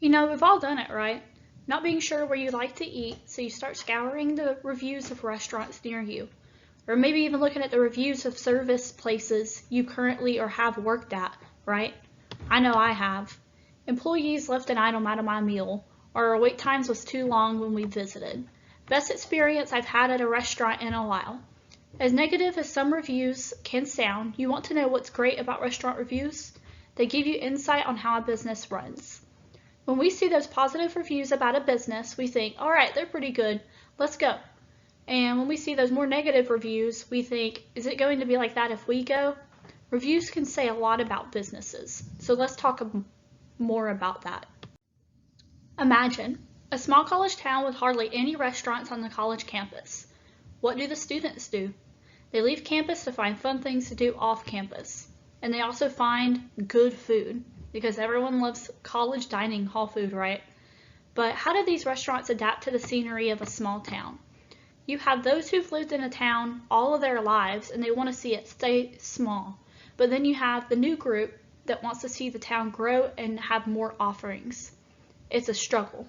We've all done it, right? Not being sure where you like to eat, so you start scouring the reviews of restaurants near you. Or maybe even looking at the reviews of service places you currently or have worked at, right? I know I have. Employees left an item out of my meal, or our wait times was too long when we visited. Best experience I've had at a restaurant in a while. As negative as some reviews can sound, you want to know what's great about restaurant reviews? They give you insight on how a business runs. When we see those positive reviews about a business, we think, all right, they're pretty good, let's go. And when we see those more negative reviews, we think, is it going to be like that if we go? Reviews can say a lot about businesses, so let's talk more about that. Imagine a small college town with hardly any restaurants on the college campus. What do the students do? They leave campus to find fun things to do off campus. And they also find good food, because everyone loves college dining hall food, right? But how do these restaurants adapt to the scenery of a small town? You have those who've lived in a town all of their lives and they want to see it stay small. But then you have the new group that wants to see the town grow and have more offerings. It's a struggle.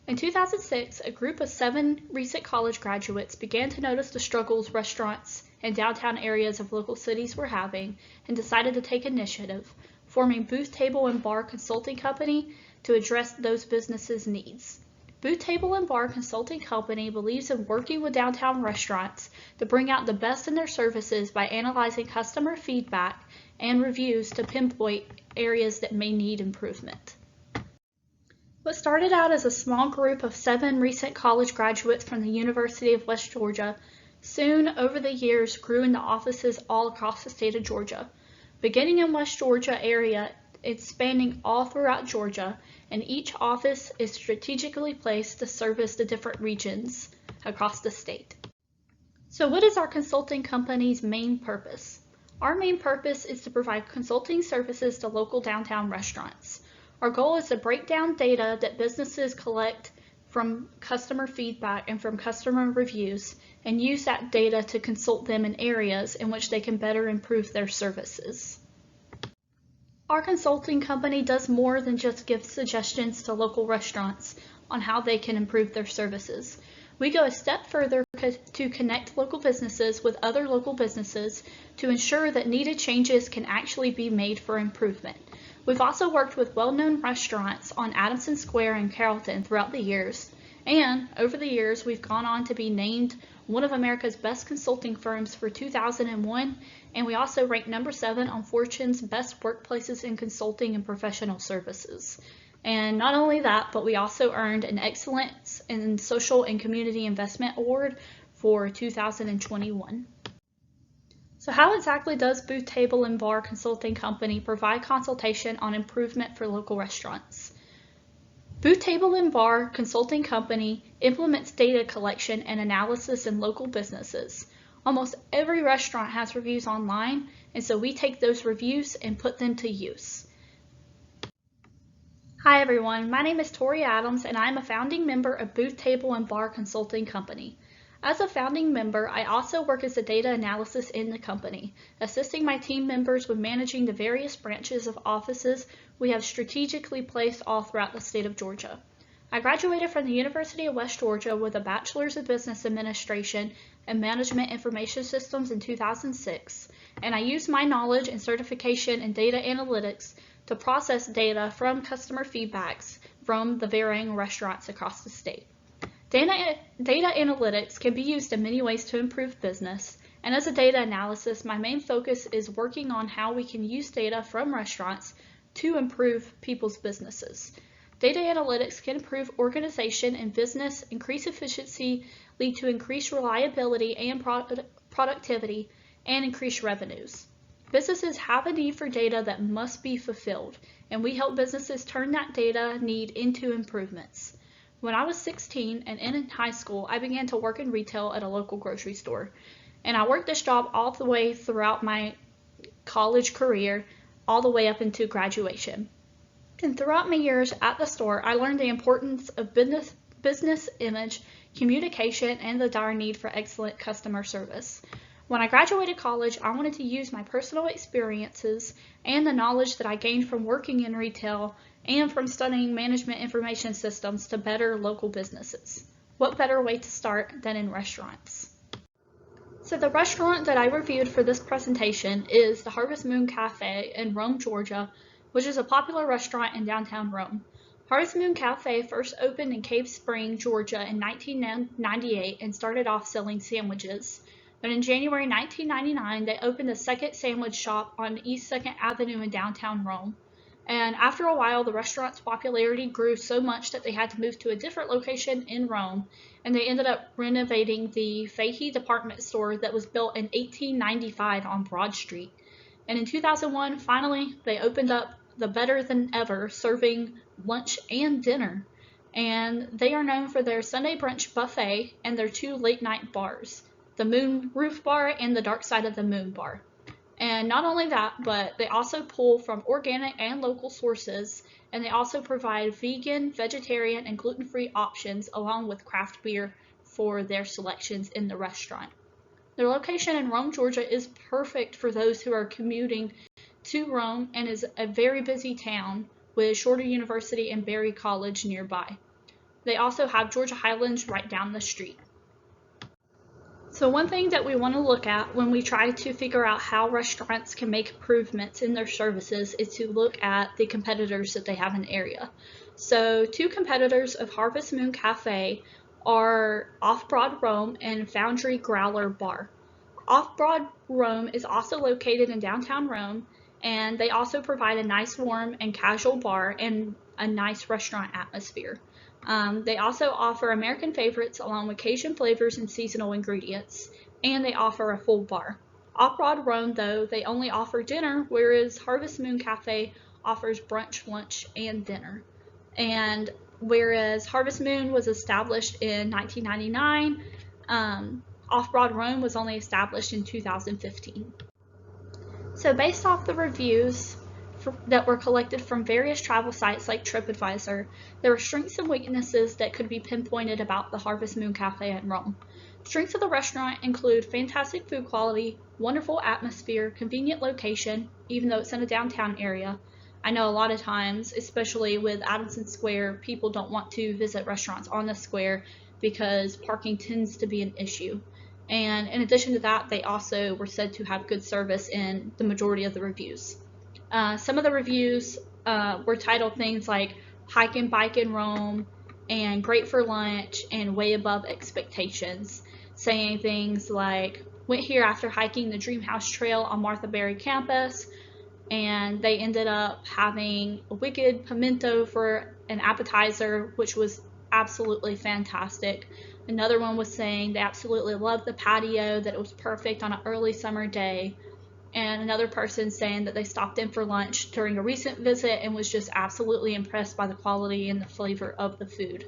In 2006, a group of 7 recent college graduates began to notice the struggles restaurants and downtown areas of local cities were having and decided to take initiative, forming Booth Table and Bar Consulting Company to address those businesses' needs. Booth Table and Bar Consulting Company believes in working with downtown restaurants to bring out the best in their services by analyzing customer feedback and reviews to pinpoint areas that may need improvement. What started out as a small group of 7 recent college graduates from the University of West Georgia soon, over the years, grew into offices all across the state of Georgia. Beginning in West Georgia area, it's spanning all throughout Georgia, and each office is strategically placed to service the different regions across the state. So what is our consulting company's main purpose? Our main purpose is to provide consulting services to local downtown restaurants. Our goal is to break down data that businesses collect from customer feedback and from customer reviews and use that data to consult them in areas in which they can better improve their services. Our consulting company does more than just give suggestions to local restaurants on how they can improve their services. We go a step further to connect local businesses with other local businesses to ensure that needed changes can actually be made for improvement. We've also worked with well-known restaurants on Adamson Square and Carrollton throughout the years, and over the years we've gone on to be named one of America's best consulting firms for 2001, and we also ranked number 7 on Fortune's best workplaces in consulting and professional services. And not only that, but we also earned an Excellence in Social and Community Investment Award for 2021. So how exactly does Booth Table and Bar Consulting Company provide consultation on improvement for local restaurants? Booth Table and Bar Consulting Company implements data collection and analysis in local businesses. Almost every restaurant has reviews online, and so we take those reviews and put them to use. Hi everyone, my name is Tori Adams and I'm a founding member of Booth Table and Bar Consulting Company. As a founding member, I also work as a data analysis in the company, assisting my team members with managing the various branches of offices we have strategically placed all throughout the state of Georgia. I graduated from the University of West Georgia with a Bachelor's of Business Administration and Management Information Systems in 2006, and I used my knowledge and certification in data analytics to process data from customer feedbacks from the varying restaurants across the state. Data analytics can be used in many ways to improve business, and as a data analysis, my main focus is working on how we can use data from restaurants to improve people's businesses. Data analytics can improve organization and business, increase efficiency, lead to increased reliability and productivity, and increase revenues. Businesses have a need for data that must be fulfilled, and we help businesses turn that data need into improvements. When I was 16 and in high school, I began to work in retail at a local grocery store. And I worked this job all the way throughout my college career, all the way up into graduation. And throughout my years at the store, I learned the importance of business image, communication, and the dire need for excellent customer service. When I graduated college, I wanted to use my personal experiences and the knowledge that I gained from working in retail and from studying management information systems to better local businesses. What better way to start than in restaurants? So the restaurant that I reviewed for this presentation is the Harvest Moon Cafe in Rome, Georgia, which is a popular restaurant in downtown Rome. Harvest Moon Cafe first opened in Cave Spring, Georgia in 1998 and started off selling sandwiches. But in January 1999, they opened a second sandwich shop on East 2nd Avenue in downtown Rome. And after a while, the restaurant's popularity grew so much that they had to move to a different location in Rome, and they ended up renovating the Fahey department store that was built in 1895 on Broad Street. And in 2001, finally, they opened up the Better Than Ever, serving lunch and dinner. And they are known for their Sunday brunch buffet and their 2 late-night bars, the Moon Roof Bar and the Dark Side of the Moon Bar. And not only that, but they also pull from organic and local sources, and they also provide vegan, vegetarian, and gluten-free options along with craft beer for their selections in the restaurant. Their location in Rome, Georgia is perfect for those who are commuting to Rome and is a very busy town with Shorter University and Berry College nearby. They also have Georgia Highlands right down the street. So one thing that we want to look at when we try to figure out how restaurants can make improvements in their services is to look at the competitors that they have in the area. So 2 competitors of Harvest Moon Cafe are Off Broad Rome and Foundry Growler Bar. Off Broad Rome is also located in downtown Rome, and they also provide a nice warm and casual bar and a nice restaurant atmosphere. They also offer American favorites along with Cajun flavors and seasonal ingredients, and they offer a full bar. Off Broad Rome, though, they only offer dinner, whereas Harvest Moon Cafe offers brunch, lunch, and dinner. And whereas Harvest Moon was established in 1999, Off Broad Rome was only established in 2015. So based off the reviews that were collected from various travel sites like TripAdvisor, there are strengths and weaknesses that could be pinpointed about the Harvest Moon Cafe in Rome. Strengths of the restaurant include fantastic food quality, wonderful atmosphere, convenient location, even though it's in a downtown area. I know a lot of times, especially with Addison Square, people don't want to visit restaurants on the square because parking tends to be an issue. And in addition to that, they also were said to have good service in the majority of the reviews. Some of the reviews were titled things like Hike and Bike in Rome and Great for Lunch and Way Above Expectations, saying things like went here after hiking the Dream House Trail on Martha Berry campus, and they ended up having a wicked pimento for an appetizer, which was absolutely fantastic. Another one was saying they absolutely loved the patio, that it was perfect on an early summer day. And another person saying that they stopped in for lunch during a recent visit and was just absolutely impressed by the quality and the flavor of the food.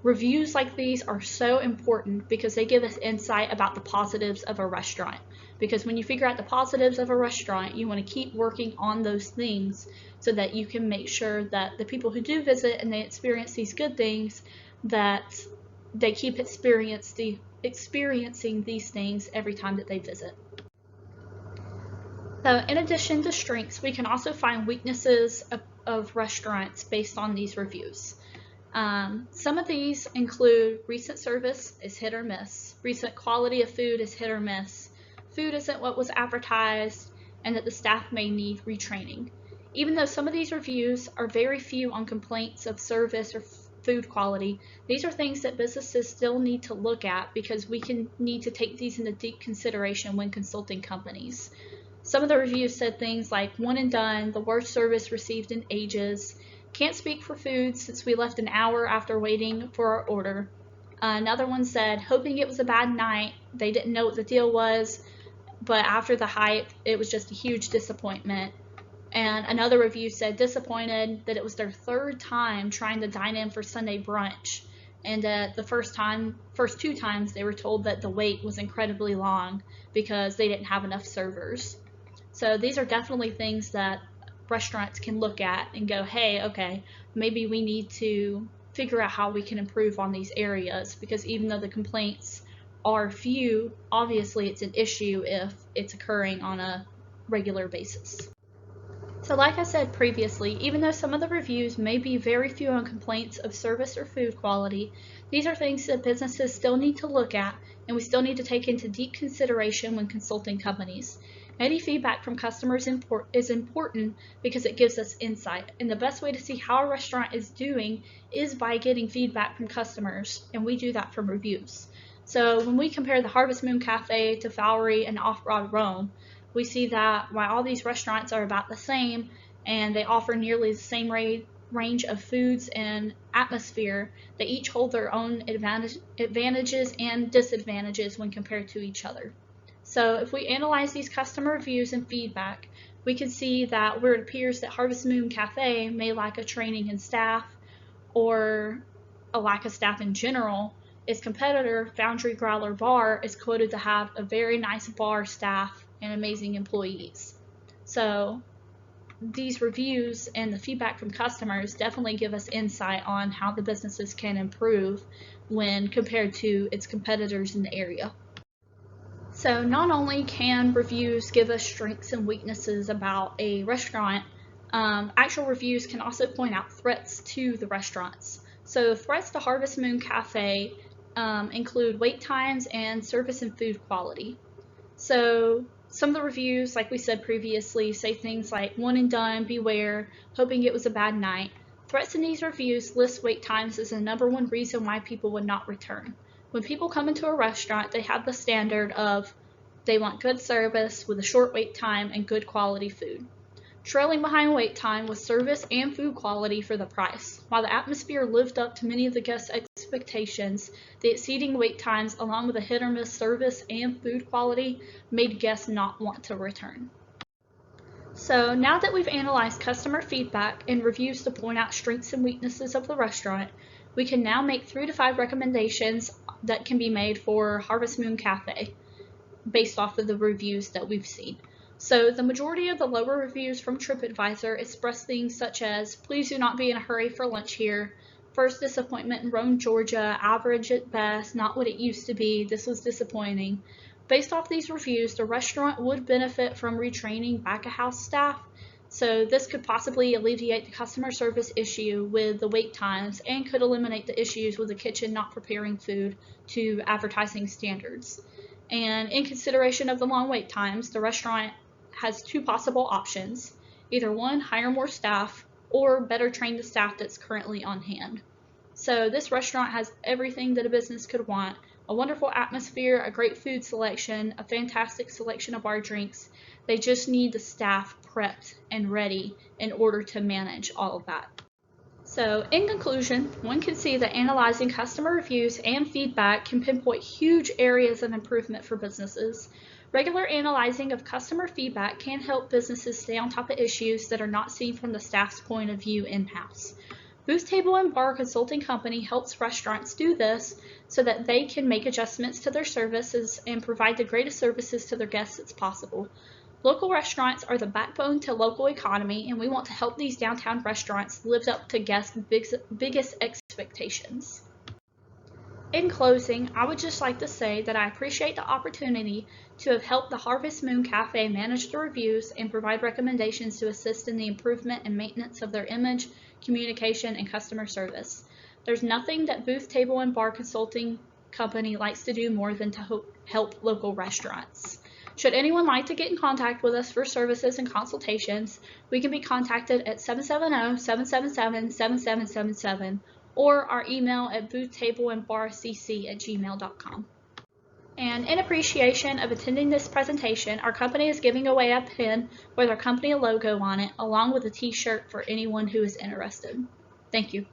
Reviews like these are so important because they give us insight about the positives of a restaurant. Because when you figure out the positives of a restaurant, you want to keep working on those things so that you can make sure that the people who do visit and they experience these good things, that they keep experiencing these things every time that they visit. So in addition to strengths, we can also find weaknesses of restaurants based on these reviews. Some of these include recent service is hit or miss, recent quality of food is hit or miss, food isn't what was advertised, and that the staff may need retraining. Even though some of these reviews are very few on complaints of service or food quality, these are things that businesses still need to look at because we need to take these into deep consideration when consulting companies. Some of the reviews said things like one and done, the worst service received in ages, can't speak for food since we left an hour after waiting for our order. Another one said, hoping it was a bad night, they didn't know what the deal was, but after the hype, it was just a huge disappointment. And another review said disappointed that it was their 3rd time trying to dine in for Sunday brunch, and the first 2 times they were told that the wait was incredibly long because they didn't have enough servers. So these are definitely things that restaurants can look at and go, hey, okay, maybe we need to figure out how we can improve on these areas, because even though the complaints are few, obviously it's an issue if it's occurring on a regular basis. So like I said previously, even though some of the reviews may be very few on complaints of service or food quality, these are things that businesses still need to look at and we still need to take into deep consideration when consulting companies. Any feedback from customers is important because it gives us insight, and the best way to see how a restaurant is doing is by getting feedback from customers, and we do that from reviews. So when we compare the Harvest Moon Cafe to Fowry and Off-Broad Rome, we see that while all these restaurants are about the same and they offer nearly the same range of foods and atmosphere, they each hold their own advantages and disadvantages when compared to each other. So if we analyze these customer reviews and feedback, we can see that where it appears that Harvest Moon Cafe may lack a training in staff or a lack of staff in general, its competitor, Foundry Growler Bar, is quoted to have a very nice bar staff and amazing employees. So these reviews and the feedback from customers definitely give us insight on how the businesses can improve when compared to its competitors in the area. So not only can reviews give us strengths and weaknesses about a restaurant, actual reviews can also point out threats to the restaurants. So threats to Harvest Moon Cafe include wait times and service and food quality. So some of the reviews, like we said previously, say things like one and done, beware, hoping it was a bad night. Threats in these reviews list wait times as the #1 reason why people would not return. When people come into a restaurant, they have the standard of they want good service with a short wait time and good quality food. Trailing behind wait time was service and food quality for the price. While the atmosphere lived up to many of the guests' expectations, the exceeding wait times along with a hit or miss service and food quality made guests not want to return. So now that we've analyzed customer feedback and reviews to point out strengths and weaknesses of the restaurant, we can now make 3 to 5 recommendations that can be made for Harvest Moon Cafe based off of the reviews that we've seen. So the majority of the lower reviews from TripAdvisor express things such as, please do not be in a hurry for lunch here, first disappointment in Rome, Georgia, average at best, not what it used to be, this was disappointing. Based off these reviews, the restaurant would benefit from retraining back-of-house staff, so this could possibly alleviate the customer service issue with the wait times and could eliminate the issues with the kitchen not preparing food to advertising standards. And in consideration of the long wait times, the restaurant has 2 possible options. Either 1, hire more staff, or better train the staff that's currently on hand. So this restaurant has everything that a business could want: a wonderful atmosphere, a great food selection, a fantastic selection of our drinks. They just need the staff prepped and ready in order to manage all of that. So in conclusion, one can see that analyzing customer reviews and feedback can pinpoint huge areas of improvement for businesses. Regular analyzing of customer feedback can help businesses stay on top of issues that are not seen from the staff's point of view in-house. Booth Table and Bar Consulting Company helps restaurants do this so that they can make adjustments to their services and provide the greatest services to their guests as possible. Local restaurants are the backbone to local economy, and we want to help these downtown restaurants live up to guests' biggest expectations. In closing, I would just like to say that I appreciate the opportunity to have helped the Harvest Moon Cafe manage the reviews and provide recommendations to assist in the improvement and maintenance of their image, communication, and customer service. There's nothing that Booth Table and Bar Consulting Company likes to do more than to help local restaurants. Should anyone like to get in contact with us for services and consultations, we can be contacted at 770-777-7777 or our email at boothtableandbarcc@gmail.com. And in appreciation of attending this presentation, our company is giving away a pin with our company logo on it, along with a t-shirt for anyone who is interested. Thank you.